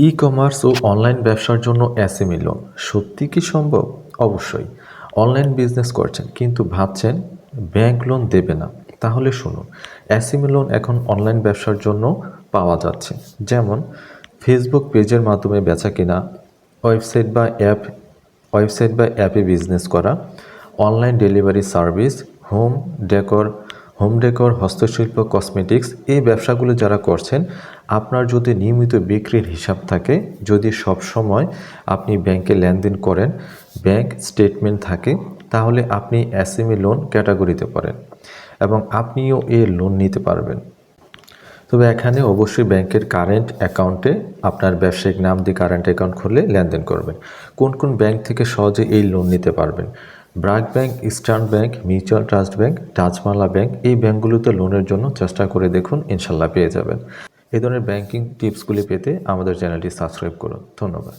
E commerce ও online ব্যবসার জন্য SME loan সত্যি কি সম্ভব? অবশ্যই। অনলাইন বিজনেস করছেন কিন্তু ভাবছেন ব্যাংক লোন দেবে না, তাহলে শুনুন, এসএমই লোন এখন অনলাইন ব্যবসার জন্য পাওয়া যাচ্ছে। যেমন ফেসবুক পেজের মাধ্যমে বেচাকেনা, ওয়েবসাইট বা অ্যাপ অ্যাপে বিজনেস করা, online delivery service, home decor, হস্তশিল্প, কসমেটিক্স, এই ব্যবসাগুলো যারা করছেন, আপনার যদি নিয়মিত বিক্রির হিসাব থাকে, যদি সব সময় আপনি ব্যাংকে লেনদেন করেন, ব্যাংক স্টেটমেন্ট থাকে, তাহলে আপনি এসএমই লোন ক্যাটাগরিতে পড়েন এবং আপনিও এই লোন নিতে পারবেন। তবে এখানে অবশ্যই ব্যাংকের কারেন্ট অ্যাকাউন্টে আপনার ব্যবসায়িক নাম দিয়ে কারেন্ট অ্যাকাউন্ট খুলে লেনদেন করবেন। কোন কোন ব্যাংক থেকে সহজে এই লোন নিতে পারবেন? BRAC bank, eastern bank, mutual trust bank, Dutch-Bangla bank, এই ব্যাংকগুলোতে লোনের জন্য চেষ্টা করে দেখুন, ইনশাল্লাহ পেয়ে যাবেন। এই ধরনের ব্যাংকিং টিপসগুলি পেতে আমাদের চ্যানেলটি সাবস্ক্রাইব করুন। ধন্যবাদ।